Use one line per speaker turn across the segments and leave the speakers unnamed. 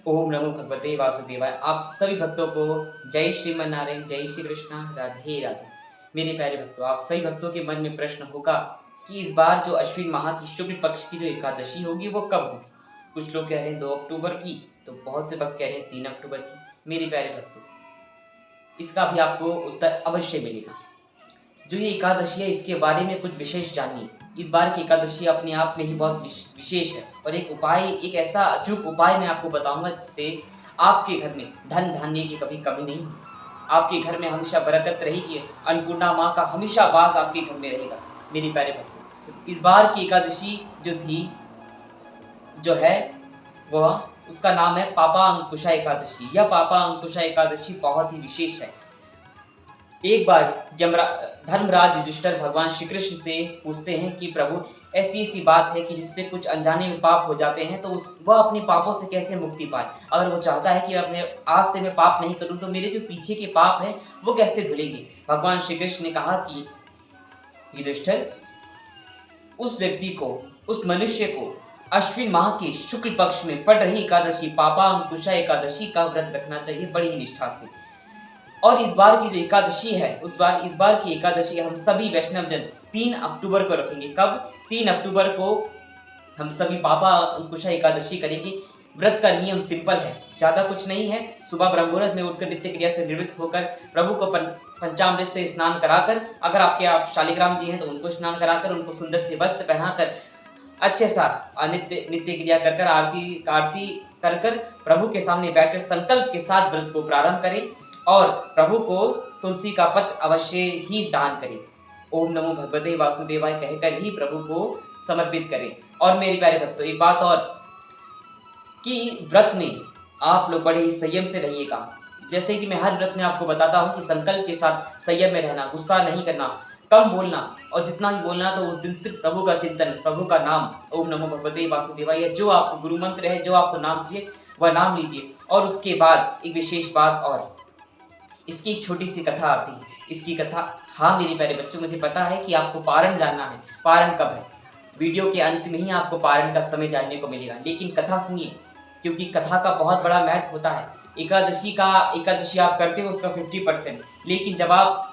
ओम नमो भगवते वासुदेवाय। आप सभी भक्तों को जय श्रीमन्नारायण, जय श्री कृष्णा, राधे राधे। मेरे प्यारे भक्तों, आप सभी भक्तों के मन में प्रश्न होगा कि इस बार जो अश्विन माह की शुक्ल पक्ष की जो एकादशी होगी वो कब होगी। कुछ लोग कह रहे हैं 2 अक्टूबर की, तो बहुत से भक्त कह रहे हैं 3 अक्टूबर की। मेरे प्यारे भक्तों, इसका भी आपको उत्तर अवश्य मिलेगा। जो ये एकादशी है इसके बारे में कुछ विशेष जानिए। इस बार की एकादशी अपने आप में ही बहुत विशेष है और एक ऐसा अचूक उपाय मैं आपको बताऊंगा जिससे आपके घर में धन धान्य की कभी कमी नहीं होगी। आपके घर में हमेशा बरकत रहेगी, अन्नपूर्णा माँ का हमेशा वास आपके घर में रहेगा। मेरे प्यारे भक्तों, इस बार की एकादशी जो है वह उसका नाम है पापा अंकुशा एकादशी। यह पापा अंकुशा एकादशी बहुत ही विशेष है। एक बार धर्मराज युधिष्ठिर भगवान श्री कृष्ण से पूछते हैं कि प्रभु, ऐसी ऐसी बात है कि जिससे कुछ अनजाने में पाप हो जाते हैं, तो वह अपने पापों से कैसे मुक्ति पाए। अगर वो चाहता है कि अपने आज से मैं पाप नहीं करूं, तो मेरे जो पीछे के पाप हैं वो कैसे धुलेंगे। भगवान श्री कृष्ण ने कहा कि युधिष्ठिर, उस व्यक्ति को, उस मनुष्य को अश्विन माह के शुक्ल पक्ष में पड़ रही एकादशी पापा अंकुशा एकादशी का व्रत रखना चाहिए बड़ी ही निष्ठा से। और इस बार की जो एकादशी है इस बार की एकादशी हम सभी वैष्णव जन 3 अक्टूबर को रखेंगे। कब? 3 अक्टूबर को हम सभी पापा अंकुशा एकादशी करेंगे। व्रत का नियम सिंपल है, ज्यादा कुछ नहीं है। सुबह ब्रह्म मुहूर्त में उठकर नित्य क्रिया से निवृत्त होकर प्रभु को पंचामृत से स्नान कराकर, अगर आप शालिग्राम जी हैं तो उनको स्नान कराकर, उनको सुंदर से वस्त्र पहनाकर, अच्छे सा नित्य नित्य क्रिया कर आरती कर प्रभु के सामने बैठकर संकल्प के साथ व्रत को प्रारंभ करें और प्रभु को तुलसी का पत्र अवश्य ही दान करें। ओम नमो भगवते वासुदेवाय कहकर ही प्रभु को समर्पित करें। और मेरे प्यारे भक्तों, एक बात और कि व्रत में आप लोग बड़े ही संयम से रहिएगा। जैसे कि मैं हर व्रत में आपको बताता हूँ कि संकल्प के साथ संयम में रहना, गुस्सा नहीं करना, कम बोलना, और जितना ही बोलना तो उस दिन सिर्फ प्रभु का चिंतन, प्रभु का नाम, ओम नमो भगवते वासुदेवाय, जो आपको गुरु मंत्र है, जो आपको नाम चाहिए वह नाम लीजिए। और उसके बाद एक विशेष बात और, इसकी एक छोटी सी कथा आती है। इसकी कथा, हाँ मेरे प्यारे बच्चों, मुझे पता है कि आपको पारण जानना है। पारण कब है? वीडियो के अंत में ही आपको पारण का समय जानने को मिलेगा, लेकिन कथा सुनिए, क्योंकि कथा का बहुत बड़ा महत्व होता है। एकादशी आप करते हो उसका 50%, लेकिन जब आप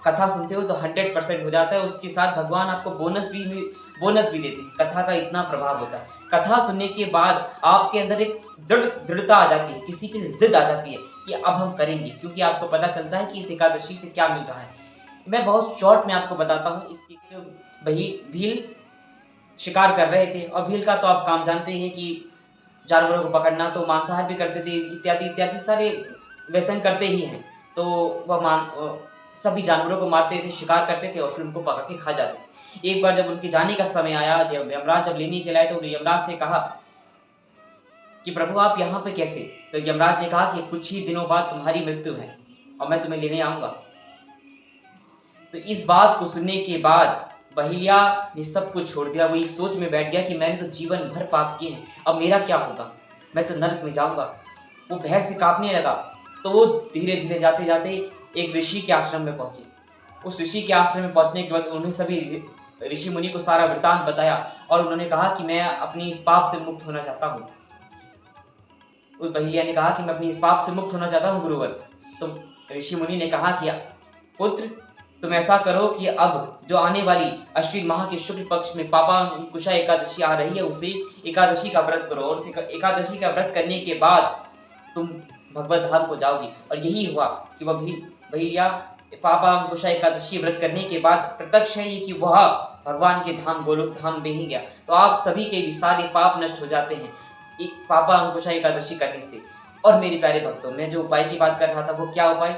कथा सुनते हो तो 100% हो जाता है। उसके साथ भगवान आपको बोनस भी देते हैं। कथा का इतना प्रभाव होता है। कथा सुनने के बाद आपके अंदर एक दृढ़ता आ जाती है, किसी की जिद आ जाती है कि अब हम करेंगे, क्योंकि आपको पता चलता है कि इस एकादशी से क्या मिल रहा है। मैं बहुत शॉर्ट में आपको बताता हूँ। इसकी भील शिकार कर रहे थे, और भील का तो आप काम जानते हैं कि जानवरों को पकड़ना, तो मांसाहार भी करते थे, इत्यादि इत्यादि सारे व्यसन करते ही हैं। तो वह सभी जानवरों को मारते थे, शिकार करते थे और फिर उनको पकड़ के खा जाते थे। एक बार जब उनके जाने का समय आया, जब यमराज जब लेने के लाए, तो यमराज से कहा कि प्रभु आप यहाँ पे कैसे? तो यमराज ने कहा कि कुछ ही दिनों बाद तुम्हारी मृत्यु है और मैं तुम्हें लेने आऊंगा। तो इस बात को सुनने के बाद बहिया ने सब कुछ छोड़ दिया। वही सोच में बैठ गया कि मैंने तो जीवन भर पाप किए हैं, अब मेरा क्या होगा, मैं तो नरक में जाऊंगा। वो भय से कांपने लगा। तो वो धीरे धीरे जाते जाते एक ऋषि के आश्रम में पहुंचे। उस ऋषि के आश्रम में पहुंचने के बाद उन्होंने सभी ऋषि मुनि को सारा वृतांत बताया और उन्होंने कहा कि मैं अपनी इस पाप से मुक्त होना चाहता हूँ। उस बहिलिया ने कहा कि मैं अपनी इस पाप से मुक्त होना चाहता हूँ गुरुवर। तो ऋषि मुनि ने कहा कि पुत्र, तुम ऐसा करो कि अब जो आने वाली अश्विन माह के शुक्ल पक्ष में पापा अंकुशा एकादशी आ रही है, उसी एकादशी का व्रत करो, और एकादशी का व्रत करने के बाद तुम भगवत धाम को जाओगी। और यही हुआ कि वह भैया पापा अंकुशा एकादशी व्रत करने के बाद प्रत्यक्ष है कि वह भगवान के धाम गोलोक धाम में ही गया। तो आप सभी के भी सारे पाप नष्ट हो जाते हैं पापा अंकुशा एकादशी करने से। और मेरे प्यारे भक्तों, मैं जो उपाय की बात कर रहा था वो क्या उपाय?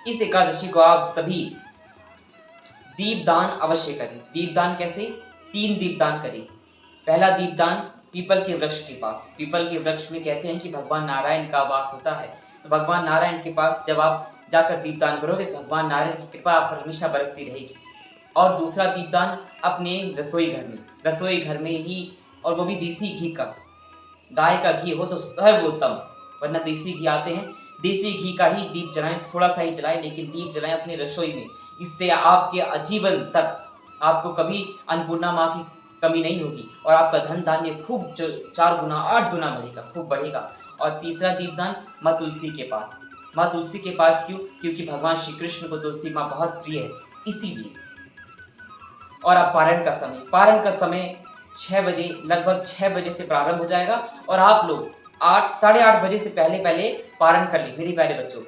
इस एकादशी को आप सभी दीपदान अवश्य करें। दीपदान कैसे? 3 दीपदान करें। पहला दीपदान पीपल के वृक्ष के पास। पीपल के वृक्ष में कहते हैं कि भगवान नारायण का वास होता है। तो भगवान नारायण के पास जब आप जाकर दीपदान करोगे, भगवान नारायण की कृपा आप पर हमेशा बरसती रहेगी। और दूसरा दीपदान अपने रसोई घर में ही, और वो भी देसी घी का। गाय का घी हो तो सर्वोत्तम, वरना देसी घी आते हैं। देसी घी का ही दीप जलाएं, थोड़ा सा ही जलाएं, लेकिन दीप जलाएं अपनी रसोई में। इससे आपके आजीवन तक आपको कभी अन्नपूर्णा माँ की कमी नहीं होगी और आपका धन धान्य खूब 4 गुना 8 गुना बढ़ेगा, खूब बढ़ेगा। और तीसरा दीपदान माँ तुलसी के पास। माँ तुलसी के पास क्यों? क्योंकि भगवान श्री कृष्ण को तुलसी माँ बहुत प्रिय है, इसीलिए। और अब पारण का समय 6 बजे, लगभग 6 बजे से प्रारंभ हो जाएगा और आप लोग 8 साढ़े 8 बजे से पहले पहले पारण कर लें मेरे प्यारे बच्चों।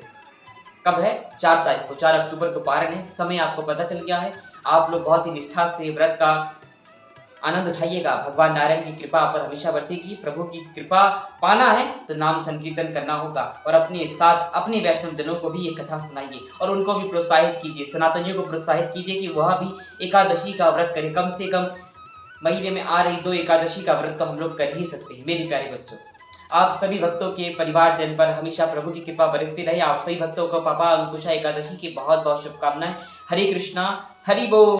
कब है? 4 तारीख को, 4 अक्टूबर को पारण है। समय आपको पता चल गया है। आप लोग बहुत ही निष्ठा से व्रत का आनंद उठाइएगा। भगवान नारायण की कृपा आप पर हमेशा बरतेगी। प्रभु की कृपा पाना है तो नाम संकीर्तन करना होगा और अपने साथ अपने वैष्णव जनों को भी ये कथा सुनाइए और उनको भी प्रोत्साहित कीजिए, सनातनियों को प्रोत्साहित कीजिए कि वह भी एकादशी का व्रत करें। कम से कम महीने में आ रही 2 एकादशी का व्रत तो हम लोग कर ही सकते हैं मेरे प्यारे बच्चों। आप सभी भक्तों के परिवारजन पर हमेशा प्रभु की कृपा बरसती रहे। आप सभी भक्तों को पापा अंकुशा एकादशी की बहुत बहुत शुभकामनाएं। हरे कृष्णा, हरि बोल।